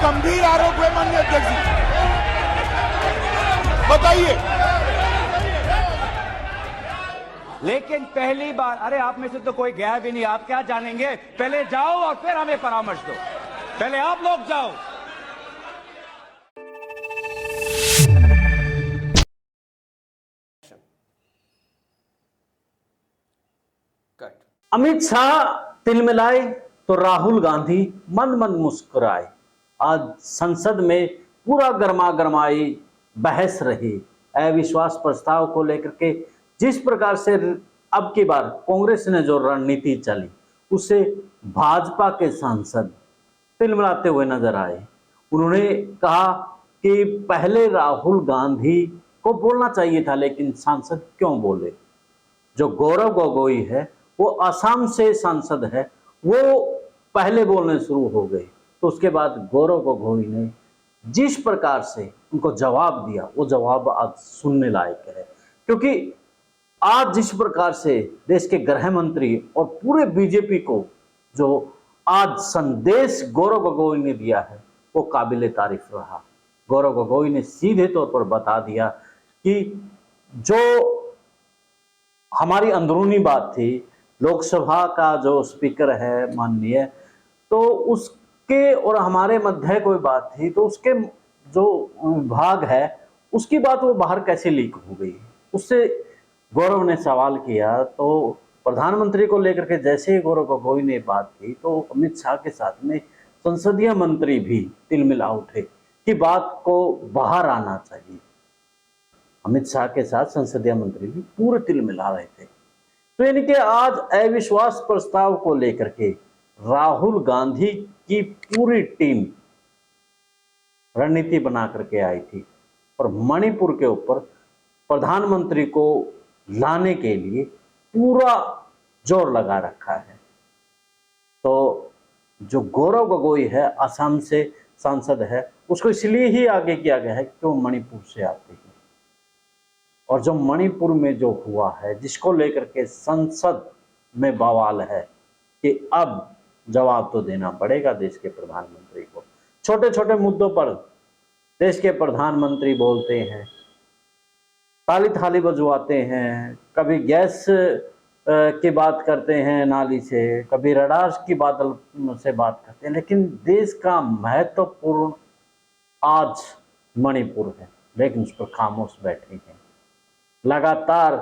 गंभीर आरोप है माननीय अध्यक्ष जी, बताइए। लेकिन पहली बार, अरे आप में से तो कोई गया भी नहीं, आप क्या जानेंगे? पहले जाओ और फिर हमें परामर्श दो। पहले आप लोग जाओ। अमित शाह तिलमिलाए तो राहुल गांधी मन मन मुस्कुराए। आज संसद में पूरा गर्मा गर्माई बहस रही अविश्वास प्रस्ताव को लेकर के। जिस प्रकार से अब की बार कांग्रेस ने जो रणनीति चली, उससे भाजपा के सांसद तिलमिलाते हुए नजर आए। उन्होंने कहा कि पहले राहुल गांधी को बोलना चाहिए था, लेकिन सांसद क्यों बोले। जो गौरव गोगोई है, वो असम से सांसद है, वो पहले बोलने शुरू हो गए। तो उसके बाद गौरव गोगोई ने जिस प्रकार से उनको जवाब दिया, वो जवाब आज सुनने लायक है। क्योंकि आज जिस प्रकार से देश के गृह मंत्री और पूरे बीजेपी को जो आज संदेश गौरव गोगोई ने दिया है, वो काबिले तारीफ रहा। गौरव गोगोई ने सीधे तौर पर बता दिया कि जो हमारी अंदरूनी बात थी, लोकसभा का जो स्पीकर है माननीय, तो उसके और हमारे मध्य कोई बात थी, तो उसके जो विभाग है उसकी बात वो बाहर कैसे लीक हो गई। उससे गौरव ने सवाल किया। तो प्रधानमंत्री को लेकर के जैसे ही गौरव गोगोई ने बात की, तो अमित शाह के साथ में संसदीय मंत्री भी तिलमिला उठे कि बात को बाहर आना चाहिए। अमित शाह के साथ संसदीय मंत्री भी पूरे तिलमिला रहे थे। तो यानी कि आज अविश्वास प्रस्ताव को लेकर के राहुल गांधी की पूरी टीम रणनीति बना करके आई थी और मणिपुर के ऊपर प्रधानमंत्री को लाने के लिए पूरा जोर लगा रखा है। तो जो गौरव गोगोई है, असम से सांसद है, उसको इसलिए ही आगे किया गया है कि वो मणिपुर से आते हैं। और जो मणिपुर में जो हुआ है, जिसको लेकर के संसद में बवाल है कि अब जवाब तो देना पड़ेगा देश के प्रधानमंत्री को। छोटे छोटे मुद्दों पर देश के प्रधानमंत्री बोलते हैं, ताली थाली बजवाते हैं, कभी गैस की बात करते हैं नाली से, कभी रडार की बादल से बात करते हैं, लेकिन देश का महत्वपूर्ण आज मणिपुर है, लेकिन उस पर खामोश बैठे हैं। लगातार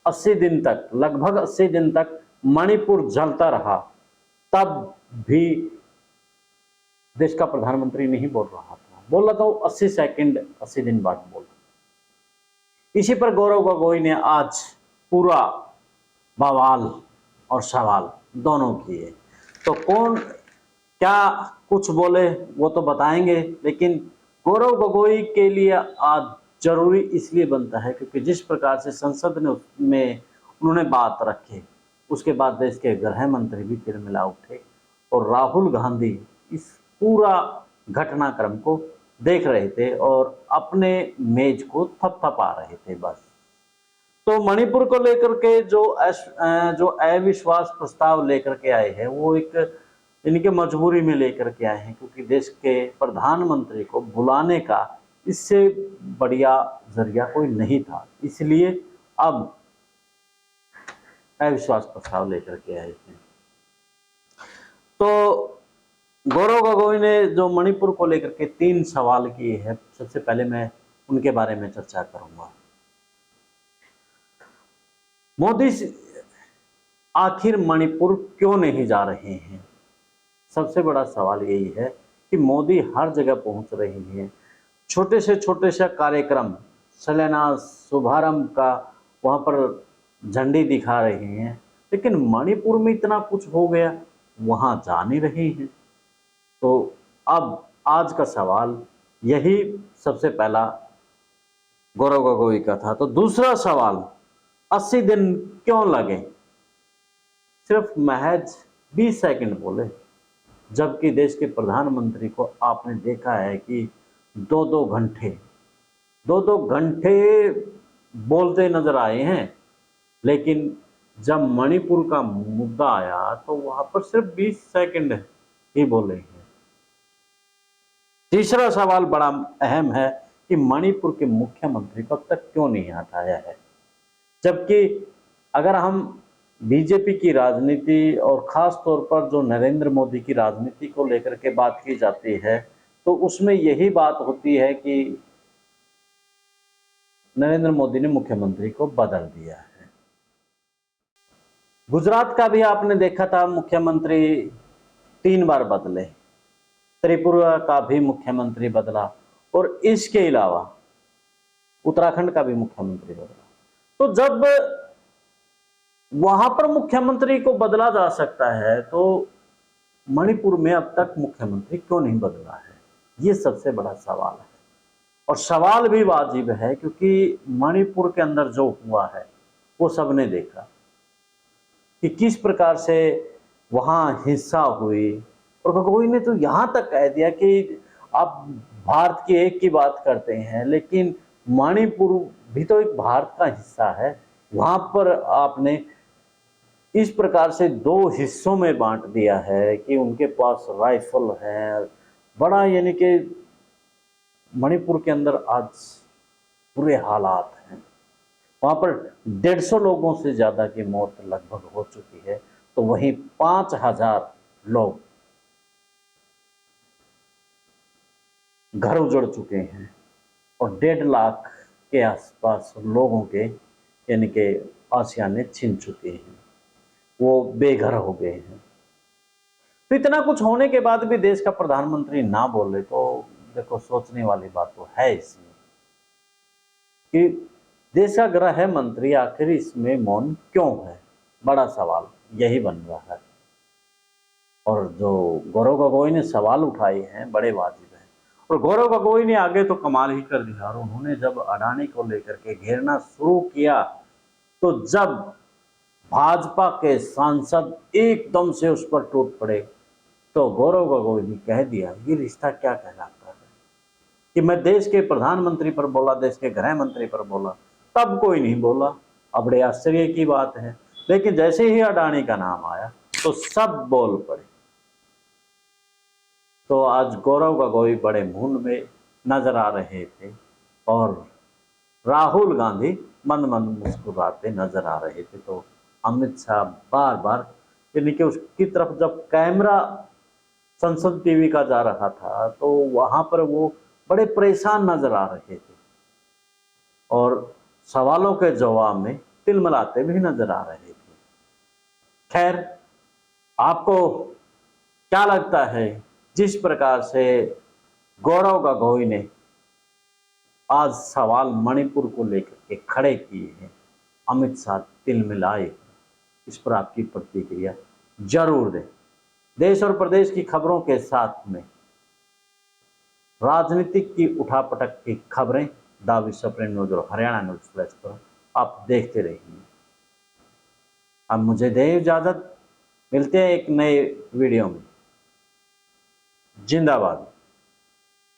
80 दिन तक, लगभग 80 दिन तक मणिपुर जलता रहा, तब भी देश का प्रधानमंत्री नहीं बोल रहा था। बोल रहा था वो 80 सेकंड 80 दिन बाद बोल रहा। इसी पर गौरव गोगोई ने आज पूरा बवाल और सवाल दोनों किए। तो कौन क्या कुछ बोले वो तो बताएंगे, लेकिन गौरव गोगोई के लिए आज जरूरी इसलिए बनता है क्योंकि जिस प्रकार से संसद ने में उन्होंने बात रखी, उसके बाद देश के गृह मंत्री भी तिलमिला उठे और राहुल गांधी इस पूरा घटनाक्रम को देख रहे थे और अपने मेज को थपथपा रहे थे बस। तो मणिपुर को लेकर के जो अविश्वास प्रस्ताव लेकर के आए हैं, वो एक इनके मजबूरी में लेकर के आए हैं, क्योंकि देश के प्रधानमंत्री को बुलाने का इससे बढ़िया जरिया कोई नहीं था। इसलिए अब अविश्वास प्रस्ताव लेकर के आए थे। तो गौरव गोगोई ने जो मणिपुर को लेकर के 3 सवाल किए हैं, सबसे पहले मैं उनके बारे में चर्चा करूंगा। मोदी आखिर मणिपुर क्यों नहीं जा रहे हैं? सबसे बड़ा सवाल यही है कि मोदी हर जगह पहुंच रहे हैं, छोटे से कार्यक्रम, शिलान्यास, शुभारंभ का वहां पर झंडी दिखा रहे हैं, लेकिन मणिपुर में इतना कुछ हो गया, वहां जा नहीं रहे हैं। तो अब आज का सवाल यही सबसे पहला गौरव गोगोई का था। तो दूसरा सवाल, 80 दिन क्यों लगे? सिर्फ महज 20 सेकंड बोले, जबकि देश के प्रधानमंत्री को आपने देखा है कि 2-2 घंटे बोलते नजर आए हैं, लेकिन जब मणिपुर का मुद्दा आया तो वहां पर सिर्फ 20 सेकंड ही बोले हैं। तीसरा सवाल बड़ा अहम है कि मणिपुर के मुख्यमंत्री को अब तक क्यों नहीं हटाया है, जबकि अगर हम बीजेपी की राजनीति और खास तौर पर जो नरेंद्र मोदी की राजनीति को लेकर के बात की जाती है तो उसमें यही बात होती है कि नरेंद्र मोदी ने मुख्यमंत्री को बदल दिया है। गुजरात का भी आपने देखा था, मुख्यमंत्री 3 बार बदले, त्रिपुरा का भी मुख्यमंत्री बदला और इसके अलावा उत्तराखंड का भी मुख्यमंत्री बदला। तो जब वहां पर मुख्यमंत्री को बदला जा सकता है तो मणिपुर में अब तक मुख्यमंत्री क्यों नहीं बदला है, ये सबसे बड़ा सवाल है। और सवाल भी वाजिब है क्योंकि मणिपुर के अंदर जो हुआ है वो सबने देखा कि किस प्रकार से वहां हिंसा हुई। और गोगोई ने तो यहां तक कह दिया कि आप भारत की एक की बात करते हैं लेकिन मणिपुर भी तो एक भारत का हिस्सा है, वहां पर आपने इस प्रकार से 2 हिस्सों में बांट दिया है कि उनके पास राइफल है। बड़ा यानी कि मणिपुर के अंदर आज बुरे हालात हैं, वहां पर 150 लोगों से ज्यादा की मौत लगभग हो चुकी है, तो वहीं 5000 लोग घर उजड़ चुके हैं और 1.5 लाख के आसपास लोगों के यानी कि आशियाने छीन चुके हैं, वो बेघर हो गए हैं। तो इतना कुछ होने के बाद भी देश का प्रधानमंत्री ना बोले तो देखो सोचने वाली बात तो है इसमें कि देश का गृह मंत्री आखिर इसमें मौन क्यों है, बड़ा सवाल यही बन रहा है। और जो गौरव गोगोई ने सवाल उठाए हैं बड़े वाजिब हैं। और गौरव गोगोई ने आगे तो कमाल ही कर दिया, और उन्होंने जब अडानी को लेकर के घेरना शुरू किया तो जब भाजपा के सांसद एकदम से उस पर टूट पड़े तो गौरव गोगोई ने कह दिया ये रिश्ता क्या कहलाता है कि मैं देश के प्रधानमंत्री पर बोला, देश के गृह मंत्री पर बोला, तब कोई नहीं बोला। अब बड़े आश्चर्य की बात है, लेकिन जैसे ही अडानी का नाम आया तो सब बोल पड़े। तो आज गौरव गोगोई बड़े मूड में नजर आ रहे थे और राहुल गांधी मंद मंद मुस्कुराते नजर आ रहे थे। तो अमित शाह बार बार यानी कि उसकी तरफ जब कैमरा संसद टीवी का जा रहा था तो वहां पर वो बड़े परेशान नजर आ रहे थे और सवालों के जवाब में तिलमिलाते भी नजर आ रहे थे। खैर, आपको क्या लगता है जिस प्रकार से गौरव गोगोई ने आज सवाल मणिपुर को लेकर के खड़े किए हैं, अमित शाह तिलमिलाए, इस पर आपकी प्रतिक्रिया जरूर दें। देश और प्रदेश की खबरों के साथ में राजनीतिक की उठापटक की खबरें द विश्व न्यूज और हरियाणा न्यूज फ्लैश पर आप देखते रहिए। अब मुझे दें इजाजत, मिलते हैं एक नए वीडियो में। जिंदाबाद।